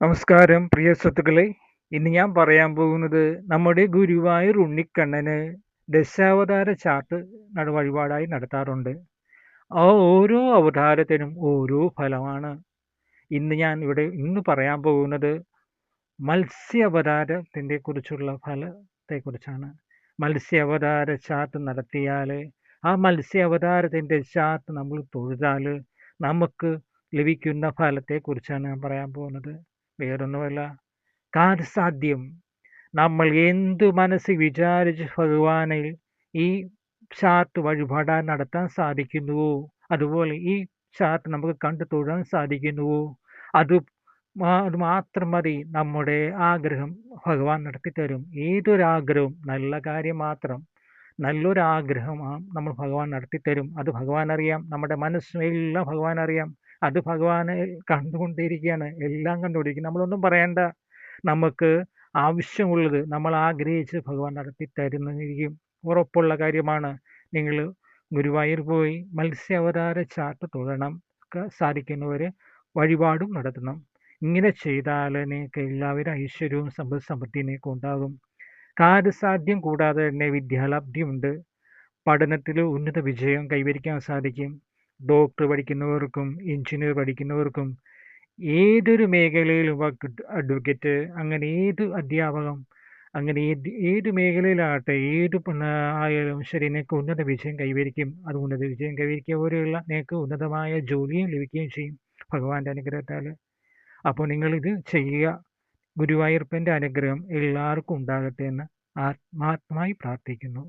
നമസ്കാരം പ്രിയ സുഹൃത്തുക്കളെ. ഇന്ന് ഞാൻ പറയാൻ പോകുന്നത് നമ്മുടെ ഗുരുവായൂർ ഉണ്ണിക്കണ്ണന് ദശാവതാര ചാർട്ട് വഴിപാടായി നടത്താറുണ്ട്. ആ ഓരോ അവതാരത്തിനും ഓരോ ഫലമാണ്. ഇന്ന് പറയാൻ പോകുന്നത് മത്സ്യ അവതാരത്തിൻ്റെ കുറിച്ചുള്ള ഫലത്തെക്കുറിച്ചാണ്. മത്സ്യ അവതാര ചാർട്ട് നടത്തിയാൽ, ആ മത്സ്യ അവതാരത്തിൻ്റെ ചാർട്ട് നമ്മൾ തൊഴുതാൽ നമുക്ക് ലഭിക്കുന്ന ഫലത്തെക്കുറിച്ചാണ് ഞാൻ പറയാൻ പോകുന്നത്. വേറൊന്നുമല്ല, കാര്യസാധ്യം. നമ്മൾ എന്ത് മനസ്സിൽ വിചാരിച്ച് ഭഗവാനിൽ ഈ ചാർട്ട് വഴിപാടാൻ നടത്താൻ സാധിക്കുന്നുവോ, അതുപോലെ ഈ ചാർട്ട് നമുക്ക് കണ്ടു തൊഴാൻ സാധിക്കുന്നുവോ, അത് അത് മാത്രം മതി. നമ്മുടെ ആഗ്രഹം ഭഗവാൻ നടത്തിത്തരും. ഏതൊരാഗ്രഹവും നല്ല കാര്യം മാത്രം, നല്ലൊരാഗ്രഹമാണ് നമ്മൾ ഭഗവാൻ നടത്തിത്തരും. അത് ഭഗവാൻ അറിയാം. നമ്മുടെ മനസ്സിനെല്ലാം ഭഗവാൻ അറിയാം. അത് ഭഗവാനെ കണ്ടുകൊണ്ടിരിക്കുകയാണ്, എല്ലാം കണ്ടുകൊണ്ടിരിക്കും. നമ്മളൊന്നും പറയണ്ട. നമുക്ക് ആവശ്യമുള്ളത് നമ്മൾ ആഗ്രഹിച്ച് ഭഗവാൻ നടത്തി തരുന്നതായിരിക്കും. ഉറപ്പുള്ള കാര്യമാണ്. നിങ്ങൾ ഗുരുവായൂർ പോയി മത്സ്യാവതാര ചാർട്ട് തൊഴണം. സാധിക്കുന്നവർ വഴിപാടും നടത്തണം. ഇങ്ങനെ ചെയ്താൽ നിങ്ങൾക്ക് എല്ലാവരും ഐശ്വര്യവും സമ്പദ് സമൃദ്ധിയൊക്കെ ഉണ്ടാകും. കാര്യസാധ്യം കൂടാതെ തന്നെ വിദ്യാലബ്ധിയുണ്ട്. പഠനത്തിൽ ഉന്നത വിജയം കൈവരിക്കാൻ സാധിക്കും. ഡോക്ടർ പഠിക്കുന്നവർക്കും എഞ്ചിനീയർ പഠിക്കുന്നവർക്കും ഏതൊരു മേഖലയിലും അഡ്വക്കേറ്റ്, അങ്ങനെ ഏത് അധ്യാപകം, അങ്ങനെ ഏത് മേഖലയിലാകട്ടെ, ആയാലും ശരി, നിങ്ങൾക്ക് ഉന്നത വിജയം കൈവരിക്കും. അത് ഉന്നത വിജയം കൈവരിക്കുക പോലെയുള്ള നിങ്ങൾക്ക് ഉന്നതമായ ജോലിയും ലഭിക്കുകയും ചെയ്യും ഭഗവാന്റെ അനുഗ്രഹത്താൽ. അപ്പോൾ നിങ്ങളിത് ചെയ്യുക. ഗുരുവായൂരപ്പൻ്റെ അനുഗ്രഹം എല്ലാവർക്കും ഉണ്ടാകട്ടെ എന്ന് ആത്മാർത്ഥമായി പ്രാർത്ഥിക്കുന്നു.